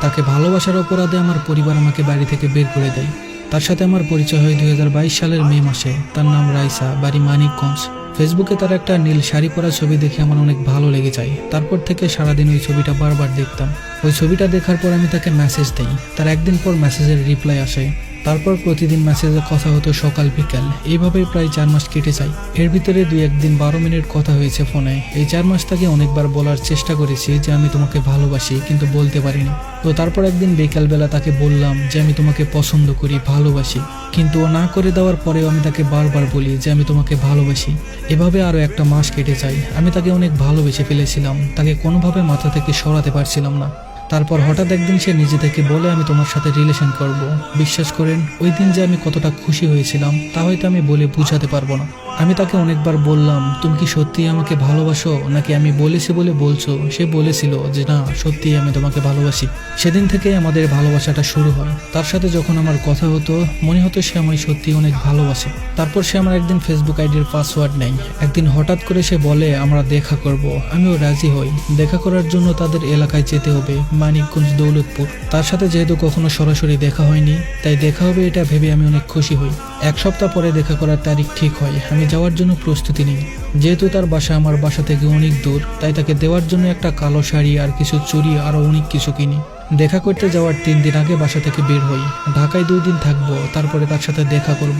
তাকে ভালোবাসার অপরাধে আমার পরিবার আমাকে বাড়ি থেকে বের করে দেয়। তার সাথে আমার পরিচয় হয় 2022 সালের মে মাসে। তার নাম রাইসা, বাড়ি মানিকগঞ্জ। ফেসবুকে তার একটা নীল শাড়ি পরা ছবি দেখে আমার অনেক ভালো লেগে যায়। তারপর থেকে সারাদিন ওই ছবিটা বারবার দেখতাম। ওই ছবিটা দেখার পর আমি তাকে মেসেজ দিই। তার একদিন পর মেসেজের রিপ্লাই আসে। তারপর প্রতিদিন মেসেজে কথা হতো সকাল বিকাল। এইভাবেই প্রায় 4 মাস কেটে যায়। এর ভিতরে 2-1 দিন 12 মিনিট কথা হয়েছে ফোনে। এই 4 মাস তাকে অনেকবার বলার চেষ্টা করেছি যে আমি তোমাকে ভালোবাসি, কিন্তু বলতে পারিনি। তো তারপর একদিন বিকালবেলা তাকে বললাম যে আমি তোমাকে পছন্দ করি, ভালোবাসি। কিন্তু ও না করে দেওয়ার পরেও আমি তাকে বারবার বলি যে আমি তোমাকে ভালোবাসি। এভাবে আরো 1 মাস কেটে যায়। আমি তাকে অনেক ভালোবেসে ফেলেছিলাম। তাকে কোনোভাবে মাথা থেকে সরাতে পারছিলাম না। তারপর হঠাৎ একদিন সে নিজে থেকে বলে আমি তোমার সাথে রিলেশন করব। বিশ্বাস করেন, ওই দিন যে আমি কতটা খুশি হয়েছিলাম তা হয়তো আমি বলে বোঝাতে পারবো না। আমি তাকে অনেকবার বললাম তুমি কি সত্যিই আমাকে ভালোবাসো নাকি আমি বলেছি বলে বলছো। সে বলেছিল যে না, সত্যিই আমি তোমাকে ভালোবাসি। সেদিন থেকে আমাদের ভালোবাসাটা শুরু হয়। তার সাথে যখন আমার কথা হতো মনে হতো সে আমায় সত্যি অনেক ভালোবাসে। তারপর সে আমার একদিন ফেসবুক আইডির পাসওয়ার্ড নেয়। একদিন হঠাৎ করে সে বলে আমরা দেখা করব। আমিও রাজি হই। দেখা করার জন্য তাদের এলাকায় যেতে হবে, মানিকগঞ্জ, দৌলতপুর। তার সাথে যেহেতু কখনো সরাসরি দেখা হয়নি, তাই দেখা হবে এটা ভেবে আমি অনেক খুশি হই। 1 সপ্তাহ পরে দেখা করার তারিখ ঠিক হয়। আমি যাওয়ার জন্য প্রস্তুতি নিই। যেহেতু তার বাসা আমার বাসা থেকে অনেক দূর, তাই তাকে দেওয়ার জন্য একটা কালো শাড়ি আর কিছু চুড়ি আরো অনেক কিছু কিনি। দেখা করতে যাওয়ার 3 দিন আগে বাসা থেকে বের হই। ঢাকায় 2 দিন থাকবো, তারপরে তার সাথে দেখা করব।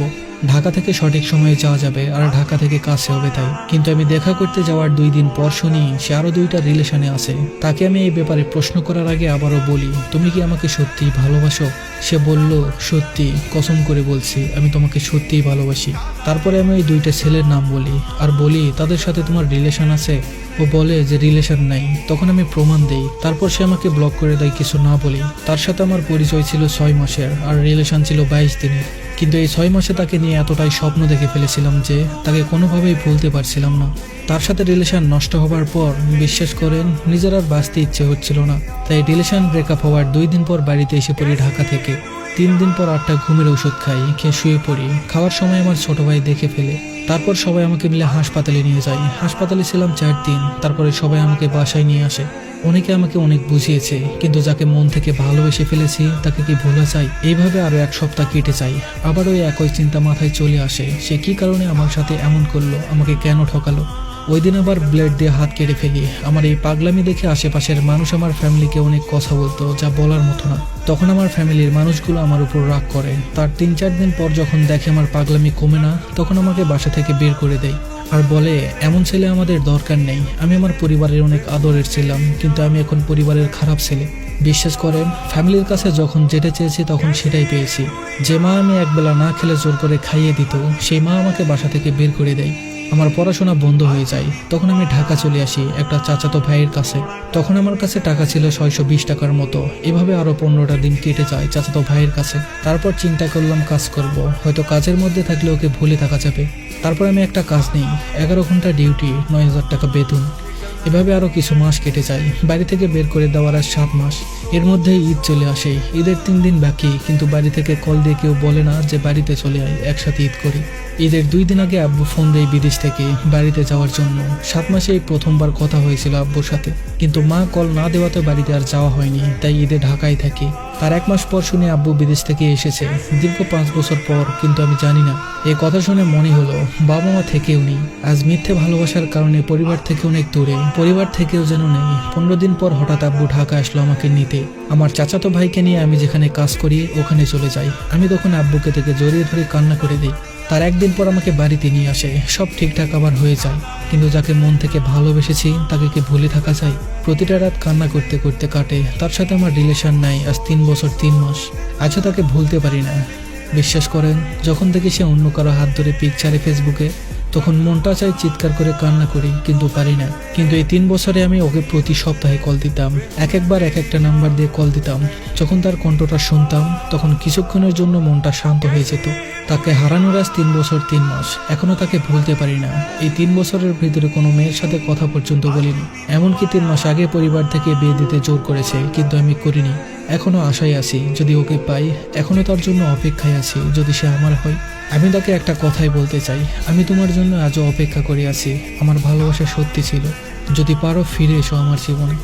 ঢাকা থেকে সঠিক সময়ে যাওয়া যাবে আর ঢাকা থেকে কাছে হবে তাই। কিন্তু আমি দেখা করতে যাওয়ার 2 দিন পর শুনি সে আরো 2টা রিলেশনে আছে। তাকে আমি এই ব্যাপারে প্রশ্ন করার আগে আবারও বলি তুমি কি আমাকে সত্যিই ভালোবাসো? সে বলল সত্যি, কসম করে বলছি আমি তোমাকে সত্যিই ভালোবাসি। তারপরে আমি ওই 2টা ছেলের নাম বলি আর বলি তাদের সাথে তোমার রিলেশন আছে? ও বলে যে রিলেশন নাই। তখন আমি প্রমাণ দেই। তারপর সে আমাকে ব্লক করে দেয় কিছু না বলি। তার সাথে আমার পরিচয় ছিল 6 মাসের আর রিলেশন ছিল 22 দিনের। কিন্তু এই 6 মাসে তাকে নিয়ে এতটাই স্বপ্ন দেখে ফেলেছিলাম যে তাকে কোনোভাবেই ভুলতে পারছিলাম না। তার সাথে রিলেশন নষ্ট হবার পর বিশ্বাস করেন নিজের আর বাঁচতে ইচ্ছে হচ্ছিল না। তাই রিলেশন ব্রেকআপ হওয়ার 2 দিন পর বাড়িতে এসে পড়ি ঢাকা থেকে। 3 দিন পর 8টা ঘুমের ওষুধ খাই, খেয়ে শুয়ে পড়ি। খাওয়ার সময় আমার ছোট ভাই দেখে ফেলে। তারপর সবাই আমাকে মিলে হাসপাতালে নিয়ে যায়। হাসপাতালে ছিলাম 4 দিন। তারপরে সবাই আমাকে বাসায় নিয়ে আসে। অনেকে আমাকে অনেক বুঝিয়েছে, কিন্তু যাকে মন থেকে ভালোবেসে ফেলেছি তাকে কি ভোলা যায়? এইভাবে আরো 1 সপ্তাহ কেটে যায়। আবার ওই একই চিন্তা মাথায় চলে আসে, সে কি কারণে আমার সাথে এমন করলো, আমাকে কেন ঠকালো। ওই দিন আবার ব্লেড দিয়ে হাত কেটে ফেলি। আমার এই পাগলামি দেখে আশেপাশের মানুষ আমার ফ্যামিলিকে অনেক কথা বলতো যা বলার মতো না। তখন আমার ফ্যামিলির মানুষগুলো আমার উপর রাগ করে। তার 3-4 দিন পর যখন দেখে আমার পাগলামি কমে না, তখন আমাকে বাসা থেকে বের করে দেয় আর বলে এমন ছেলে আমাদের দরকার নেই। আমি আমার পরিবারের অনেক আদরের ছিলাম, কিন্তু আমি এখন পরিবারের খারাপ ছেলে। বিশ্বাস করেন, ফ্যামিলির কাছে যখন যেটা চেয়েছি তখন সেটাই পেয়েছি। যে মা আমি একবেলা না খেলে জোর করে খাইয়ে দিত, সেই মা আমাকে বাসা থেকে বের করে দেয়। আমার পড়াশোনা বন্ধ হয়ে যায়। তখন আমি ঢাকা চলে আসি একটা চাচাতো ভাইয়ের কাছে। তখন আমার কাছে টাকা ছিল 620 টাকার মতো। এভাবে আরো 15টা দিন কেটে যায় চাচাতো ভাইয়ের কাছে। তারপর চিন্তা করলাম কাজ করব, হয়তো কাজের মধ্যে থাকলে ওকে ভুলে থাকা যাবে। তারপর আমি একটা কাজ নেই, 11 ঘন্টা ডিউটি, 9000 টাকা বেতন। এভাবে আরো কিছু মাস কেটে যায়। বাড়ি থেকে বের করে দেওয়ার আর 7 মাস। এর মধ্যেই ঈদ চলে আসে। ঈদের 3 দিন বাকি, কিন্তু বাড়ি থেকে কল দিয়ে কেউ বলে না যে বাড়িতে চলে আয়, একসাথে ঈদ করি। ঈদের 2 দিন আগে আব্বু ফোন দেয় বিদেশ থেকে বাড়িতে যাওয়ার জন্য। 7 মাসে এই প্রথমবার কথা হয়েছিল আব্বুর সাথে, কিন্তু মা কল না দেওয়াতে বাড়িতে আর যাওয়া হয়নি। তাই ঈদে ঢাকায় থাকি। তার 1 মাস পর শুনে আব্বু বিদেশ থেকে এসেছে, দীর্ঘ 5 বছর পর। কিন্তু আমি জানি না। এই কথা শুনে মনে হলো বাবা মা থেকেও নেই। আজ মিথ্যে ভালোবাসার কারণে পরিবার থেকে অনেক দূরে, পরিবার থেকেও যেন নেই। 15 দিন পর হঠাৎ আব্বু ঢাকা আসলো আমাকে নিতে। আমার চাচাতো ভাইকে নিয়ে আমি যেখানে কাজ করি ওখানে চলে যাই। আমি তখন আব্বুকে থেকে জড়িয়ে ধরে কান্না করে দিই। তার 1 দিন পর আমাকে বাড়িতে নিয়ে আসে। সব ঠিকঠাক আবার হয়ে যায়। কিন্তু যাকে মন থেকে ভালোবেসেছি তাকে কি ভুলে থাকা যায়? প্রতিটা রাত কান্না করতে করতে কাটে। তার সাথে আমার রিলেশন নাই আজ 3 বছর 3 মাস। আজও তাকে ভুলতে পারি না। বিশ্বাস করেন, যখন থেকে সে অন্য কারো হাত ধরে পিক ছাড়ে ফেসবুকে, তখন মনটা চাই চিৎকার করে কান্না করি, কিন্তু পারি না। কিন্তু এই 3 বছরে আমি ওকে প্রতি সপ্তাহে কল দিতাম। একবার একটা নাম্বার দিয়ে কল দিতাম। যখন তার কণ্ঠটা শুনতাম তখন কিছুক্ষণের জন্য মনটা শান্ত হয়ে যেত। তাকে হারানোর আজ 3 বছর 3 মাস। এখনো তাকে ভুলতে পারি না। এই 3 বছরের ভিতরে কোনো মেয়ের সাথে কথা পর্যন্ত বলিনি। এমনকি 3 মাস আগে পরিবার থেকে বিয়ে দিতে জোর করেছে, কিন্তু আমি করিনি। এখনো আশায় আছি যদি ওকে পাই। এখনো তার জন্য অপেক্ষায় আছি যদি সে আমার হয়। আমি তাকে একটা কথাই বলতে চাই, আমি তোমার জন্য আজও অপেক্ষা করে আছি। আমার ভালোবাসা সত্যি ছিল। যদি পারো ফিরে এসো আমার জীবনে।